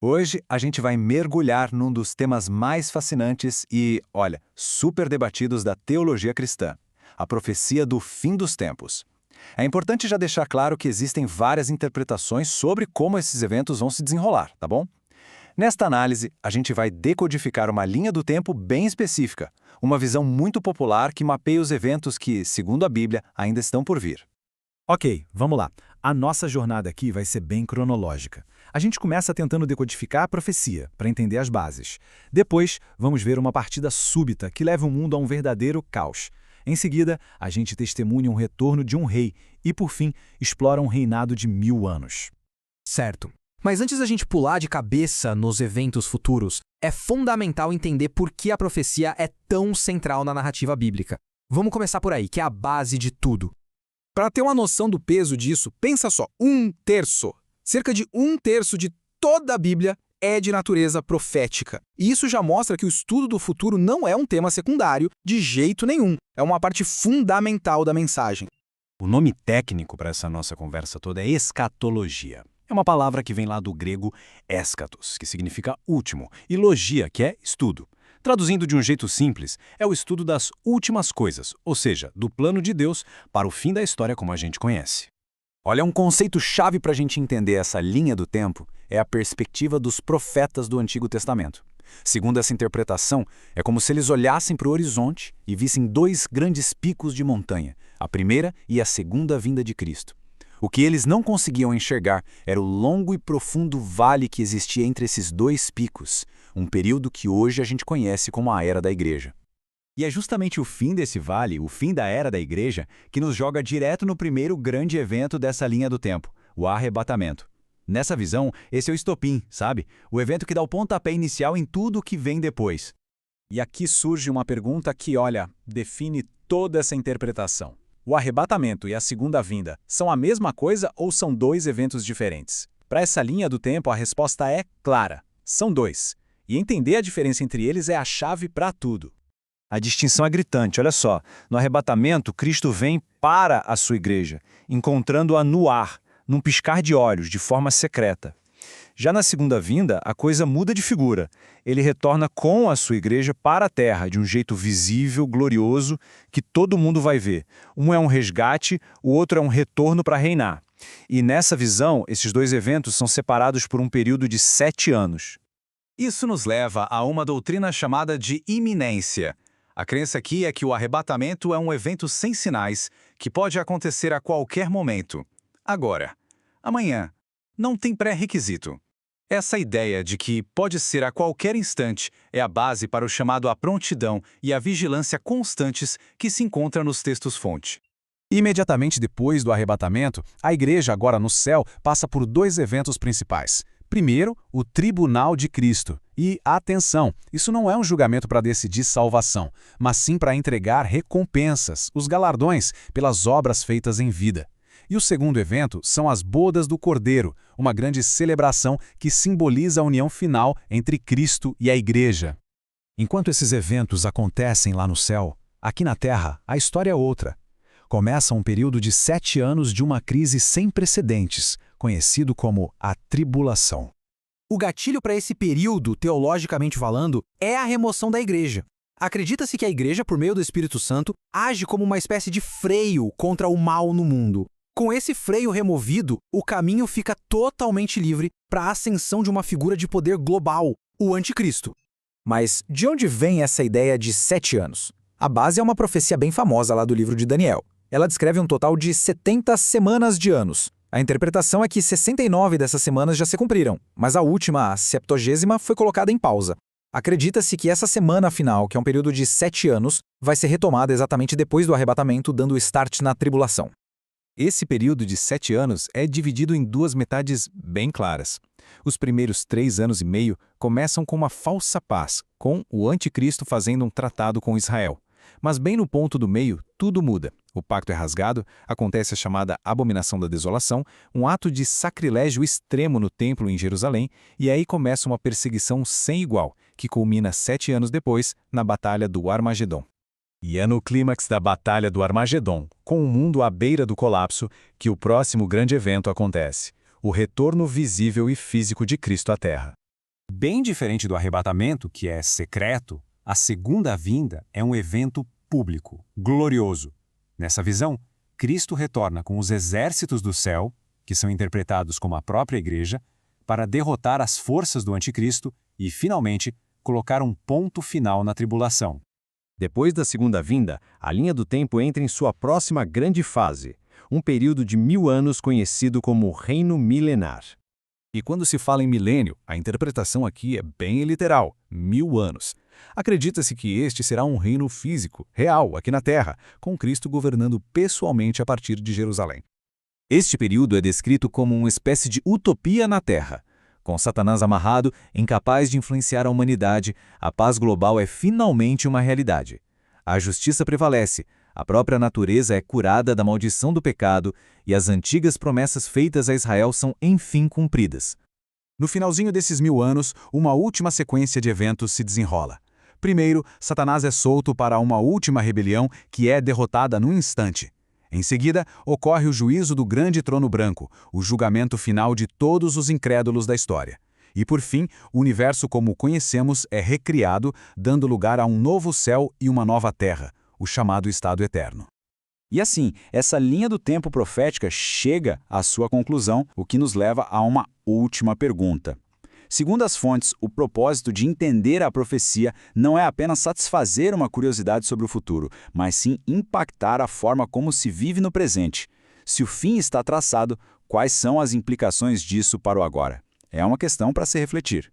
Hoje a gente vai mergulhar num dos temas mais fascinantes e, olha, super debatidos da teologia cristã, a profecia do fim dos tempos. É importante já deixar claro que existem várias interpretações sobre como esses eventos vão se desenrolar, tá bom? Nesta análise, a gente vai decodificar uma linha do tempo bem específica, uma visão muito popular que mapeia os eventos que, segundo a Bíblia, ainda estão por vir. Ok, vamos lá. A nossa jornada aqui vai ser bem cronológica. A gente começa tentando decodificar a profecia, para entender as bases. Depois, vamos ver uma partida súbita que leva o mundo a um verdadeiro caos. Em seguida, a gente testemunha um retorno de um rei e, por fim, explora um reinado de 1000 anos. Certo. Mas antes da gente pular de cabeça nos eventos futuros, é fundamental entender por que a profecia é tão central na narrativa bíblica. Vamos começar por aí, que é a base de tudo. Para ter uma noção do peso disso, pensa só, 1/3. Cerca de 1/3 de toda a Bíblia é de natureza profética. E isso já mostra que o estudo do futuro não é um tema secundário de jeito nenhum. É uma parte fundamental da mensagem. O nome técnico para essa nossa conversa toda é escatologia. É uma palavra que vem lá do grego eschatos, que significa último, e logia, que é estudo. Traduzindo de um jeito simples, é o estudo das últimas coisas, ou seja, do plano de Deus para o fim da história como a gente conhece. Olha, um conceito-chave para a gente entender essa linha do tempo é a perspectiva dos profetas do Antigo Testamento. Segundo essa interpretação, é como se eles olhassem para o horizonte e vissem dois grandes picos de montanha, a primeira e a segunda vinda de Cristo. O que eles não conseguiam enxergar era o longo e profundo vale que existia entre esses dois picos, um período que hoje a gente conhece como a Era da Igreja. E é justamente o fim desse vale, o fim da Era da Igreja, que nos joga direto no primeiro grande evento dessa linha do tempo, o arrebatamento. Nessa visão, esse é o estopim, sabe? O evento que dá o pontapé inicial em tudo o que vem depois. E aqui surge uma pergunta que, olha, define toda essa interpretação. O arrebatamento e a segunda vinda são a mesma coisa ou são dois eventos diferentes? Para essa linha do tempo, a resposta é clara. São dois. E entender a diferença entre eles é a chave para tudo. A distinção é gritante, olha só. No arrebatamento, Cristo vem para a sua igreja, encontrando-a no ar, num piscar de olhos, de forma secreta. Já na segunda vinda, a coisa muda de figura. Ele retorna com a sua igreja para a terra, de um jeito visível, glorioso, que todo mundo vai ver. Um é um resgate, o outro é um retorno para reinar. E nessa visão, esses dois eventos são separados por um período de 7 anos. Isso nos leva a uma doutrina chamada de iminência. A crença aqui é que o arrebatamento é um evento sem sinais, que pode acontecer a qualquer momento. Agora, amanhã, não tem pré-requisito. Essa ideia de que pode ser a qualquer instante é a base para o chamado a prontidão e a vigilância constantes que se encontra nos textos-fonte. Imediatamente depois do arrebatamento, a igreja, agora no céu, passa por dois eventos principais. Primeiro, o tribunal de Cristo. E, atenção, isso não é um julgamento para decidir salvação, mas sim para entregar recompensas, os galardões, pelas obras feitas em vida. E o segundo evento são as bodas do Cordeiro, uma grande celebração que simboliza a união final entre Cristo e a Igreja. Enquanto esses eventos acontecem lá no céu, aqui na Terra, a história é outra. Começa um período de 7 anos de uma crise sem precedentes, conhecido como a tribulação. O gatilho para esse período, teologicamente falando, é a remoção da igreja. Acredita-se que a igreja, por meio do Espírito Santo, age como uma espécie de freio contra o mal no mundo. Com esse freio removido, o caminho fica totalmente livre para a ascensão de uma figura de poder global, o Anticristo. Mas de onde vem essa ideia de 7 anos? A base é uma profecia bem famosa lá do livro de Daniel. Ela descreve um total de 70 semanas de anos. A interpretação é que 69 dessas semanas já se cumpriram, mas a última, a 70ª, foi colocada em pausa. Acredita-se que essa semana final, que é um período de 7 anos, vai ser retomada exatamente depois do arrebatamento, dando start na tribulação. Esse período de 7 anos é dividido em duas metades bem claras. Os primeiros 3 anos e meio começam com uma falsa paz, com o anticristo fazendo um tratado com Israel. Mas bem no ponto do meio, tudo muda. O pacto é rasgado, acontece a chamada Abominação da Desolação, um ato de sacrilégio extremo no templo em Jerusalém, e aí começa uma perseguição sem igual, que culmina 7 anos depois, na Batalha do Armagedon. E é no clímax da Batalha do Armagedon, com o mundo à beira do colapso, que o próximo grande evento acontece: o retorno visível e físico de Cristo à Terra. Bem diferente do arrebatamento, que é secreto, a segunda vinda é um evento público, glorioso. Nessa visão, Cristo retorna com os exércitos do céu, que são interpretados como a própria igreja, para derrotar as forças do anticristo e, finalmente, colocar um ponto final na tribulação. Depois da segunda vinda, a linha do tempo entra em sua próxima grande fase, um período de 1000 anos conhecido como Reino Milenar. E quando se fala em milênio, a interpretação aqui é bem literal, 1000 anos. Acredita-se que este será um reino físico, real, aqui na Terra, com Cristo governando pessoalmente a partir de Jerusalém. Este período é descrito como uma espécie de utopia na Terra. Com Satanás amarrado, incapaz de influenciar a humanidade, a paz global é finalmente uma realidade. A justiça prevalece, a própria natureza é curada da maldição do pecado e as antigas promessas feitas a Israel são enfim cumpridas. No finalzinho desses 1000 anos, uma última sequência de eventos se desenrola. Primeiro, Satanás é solto para uma última rebelião que é derrotada num instante. Em seguida, ocorre o juízo do grande trono branco, o julgamento final de todos os incrédulos da história. E por fim, o universo como o conhecemos é recriado, dando lugar a um novo céu e uma nova terra, o chamado estado eterno. E assim, essa linha do tempo profética chega à sua conclusão, o que nos leva a uma última pergunta. Segundo as fontes, o propósito de entender a profecia não é apenas satisfazer uma curiosidade sobre o futuro, mas sim impactar a forma como se vive no presente. Se o fim está traçado, quais são as implicações disso para o agora? É uma questão para se refletir.